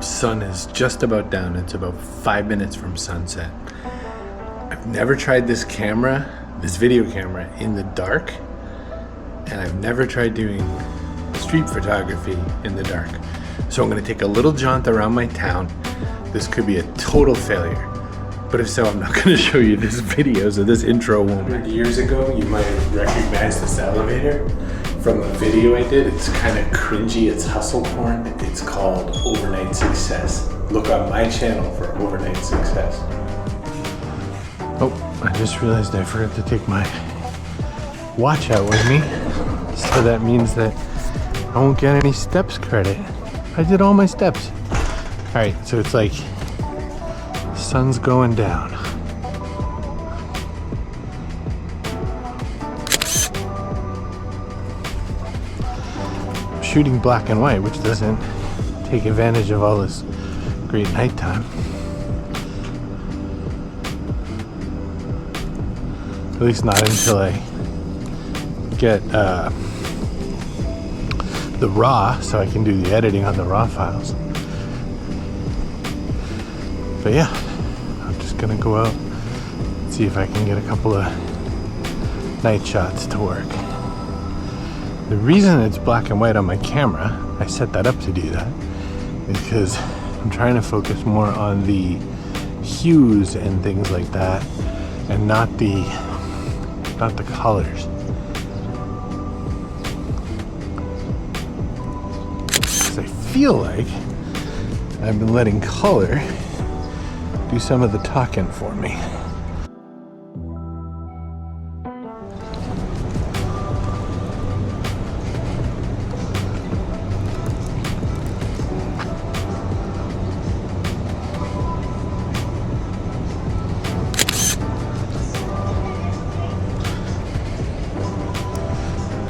sun is just about down. It's about 5 minutes from sunset. I've never tried this camera, this video camera, in the dark, and I've never tried doing street photography in the dark. So I'm gonna take a little jaunt around my town. This could be a total failure, but if so, I'm not gonna show you this video, so this intro won't. 100 years ago, you might have recognized this elevator from a video I did. It's kind of cringy, it's hustle porn. It's called Overnight Success. Look on my channel for Overnight Success. Oh, I just realized I forgot to take my watch out with me. So that means that I won't get any steps credit. I did all my steps. All right, so it's like sun's going down. I'm shooting black and white, which doesn't take advantage of all this great nighttime. At least not until I get the raw, so I can do the editing on the raw files. But yeah, I'm just gonna go out and see if I can get a couple of night shots to work. The reason it's black and white on my camera, I set that up to do that, because I'm trying to focus more on the hues and things like that, and not the colors. Because I feel like I've been letting color do some of the talking for me.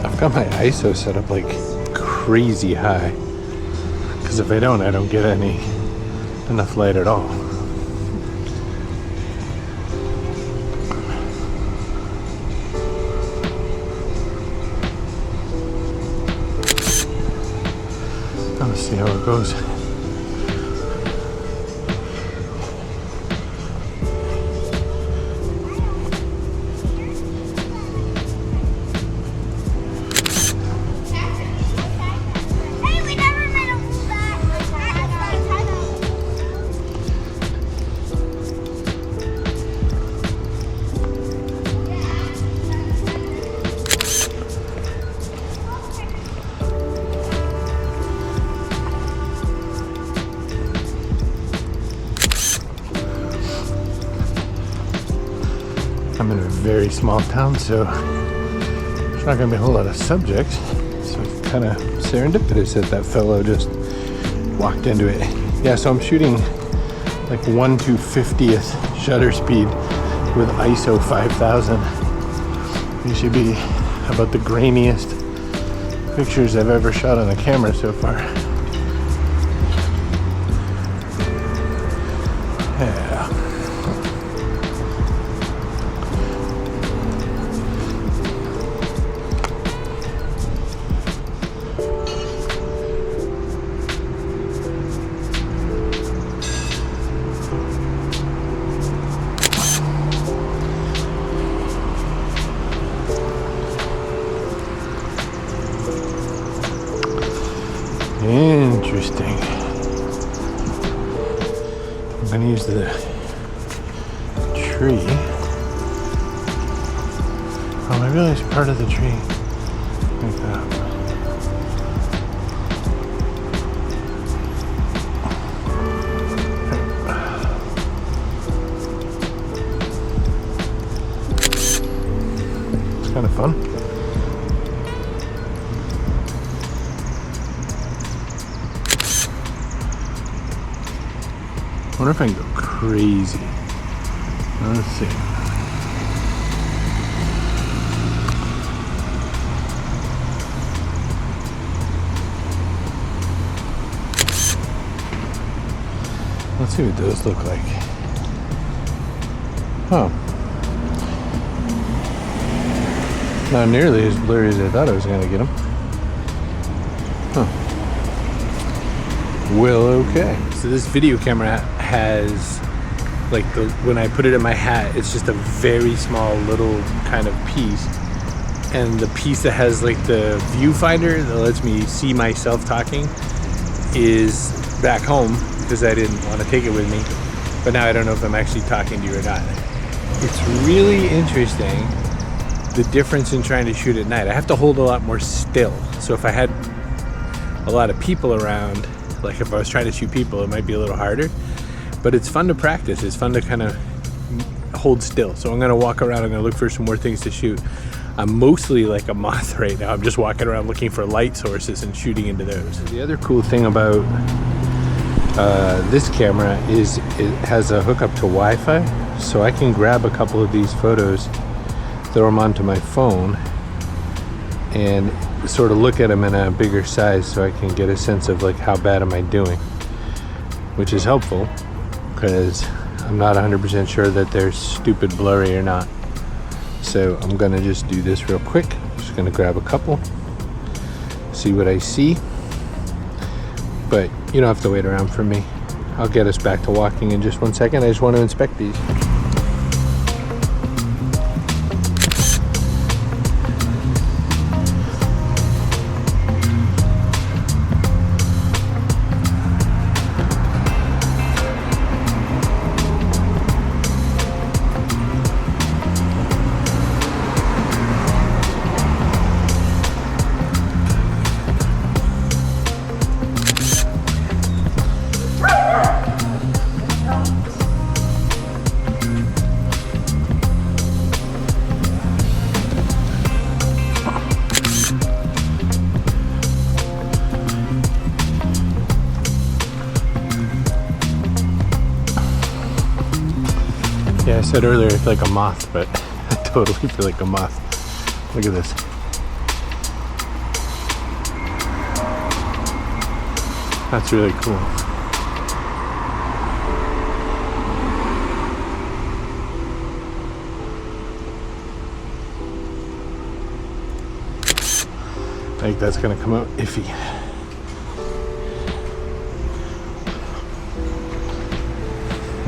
I've got my ISO set up like crazy high, because if I don't get enough light at all. Let's see how it goes. I'm in a very small town, so there's not going to be a whole lot of subjects. So it's kind of serendipitous that that fellow just walked into it. Yeah, so I'm shooting like 1/250th shutter speed with ISO 5000. These should be about the grainiest pictures I've ever shot on a camera so far. Yeah. Interesting. I'm going to use the tree. Oh, I realized part of the tree like that. It's kind of fun. I wonder if I can go crazy. Let's see. Let's see what those look like. Oh. Not nearly as blurry as I thought I was going to get them. Huh. Well, okay. So this video camera has, like, when I put it in my hat, it's just a very small little kind of piece. And the piece that has like the viewfinder that lets me see myself talking is back home because I didn't want to take it with me. But now I don't know if I'm actually talking to you or not. It's really interesting, the difference in trying to shoot at night. I have to hold a lot more still. So if I had a lot of people around, like if I was trying to shoot people, it might be a little harder. But it's fun to practice. It's fun to kind of hold still. So I'm gonna walk around, I'm gonna look for some more things to shoot. I'm mostly like a moth right now. I'm just walking around looking for light sources and shooting into those. The other cool thing about this camera is it has a hookup to Wi-Fi. So I can grab a couple of these photos, throw them onto my phone, and sort of look at them in a bigger size so I can get a sense of like how bad am I doing, which is helpful because I'm not 100% sure that they're stupid blurry or not. So I'm gonna just do this real quick. Just gonna grab a couple, see what I see. But you don't have to wait around for me. I'll get us back to walking in just 1 second. I just want to inspect these. Yeah, I said earlier it's like a moth, but I totally feel like a moth. Look at this. That's really cool. I think that's gonna come out iffy.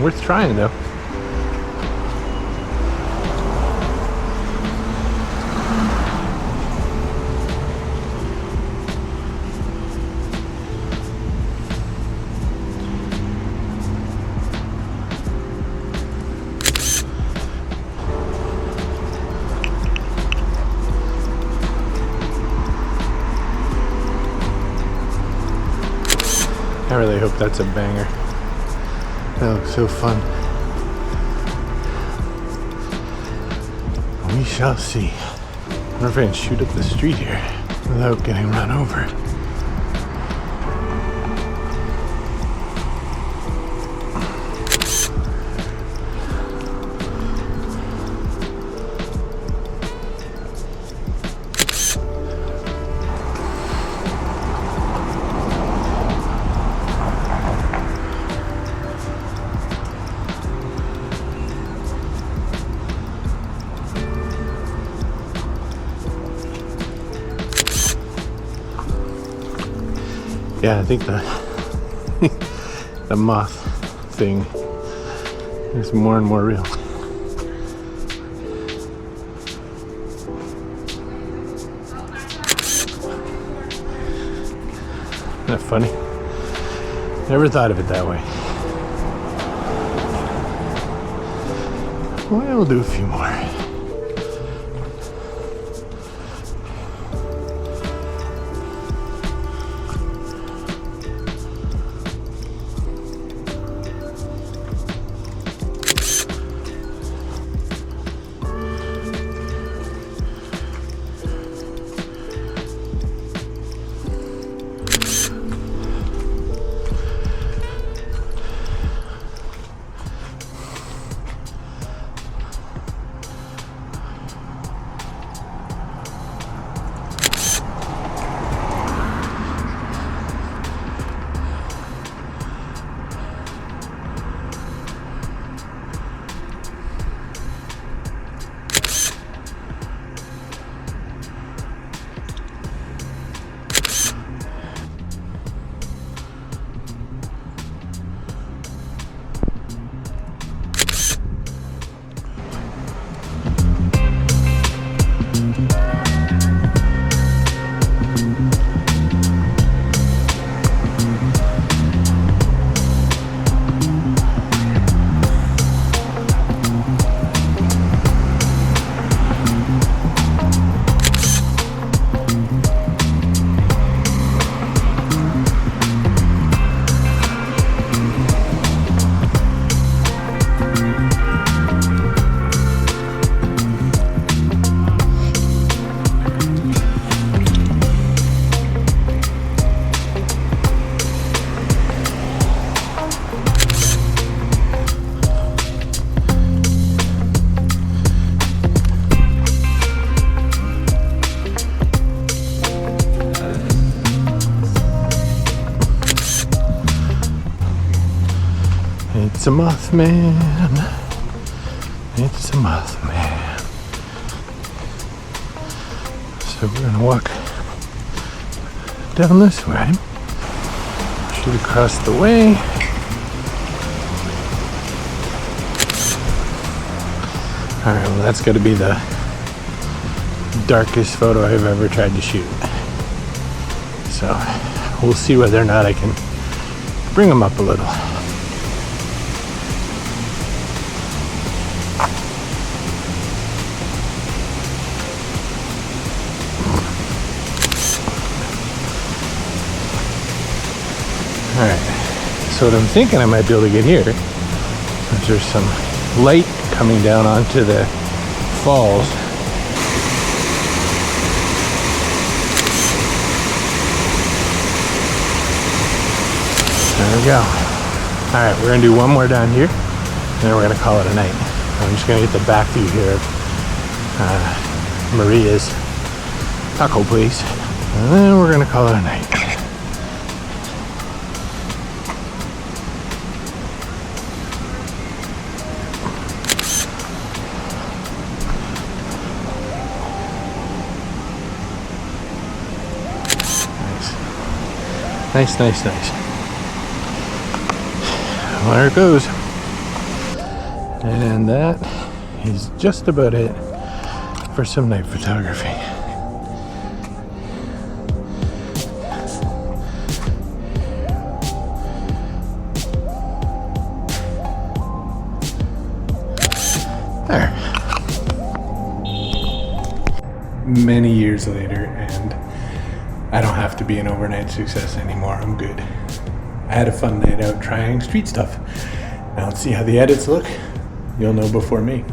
Worth trying though. I really hope that's a banger. That looks so fun. We shall see. I wonder if I can shoot up the street here without getting run over. Yeah, I think the moth thing is more and more real. Isn't that funny? Never thought of it that way. Well, we'll do a few more. It's a Mothman. It's a Mothman. So we're gonna walk down this way. Shoot across the way. Alright, well that's gotta be the darkest photo I've ever tried to shoot. So we'll see whether or not I can bring them up a little. Alright, so what I'm thinking I might be able to get here is there's some light coming down onto the falls. There we go. Alright, we're going to do one more down here, and then we're going to call it a night. I'm just going to get the back view here of Maria's taco place, and then we're going to call it a night. Nice, nice, nice. Well, there it goes. And that is just about it for some night photography. There. Many years later, and I don't have to be an overnight success anymore. I'm good. I had a fun night out trying street stuff. Now let's see how the edits look. You'll know before me.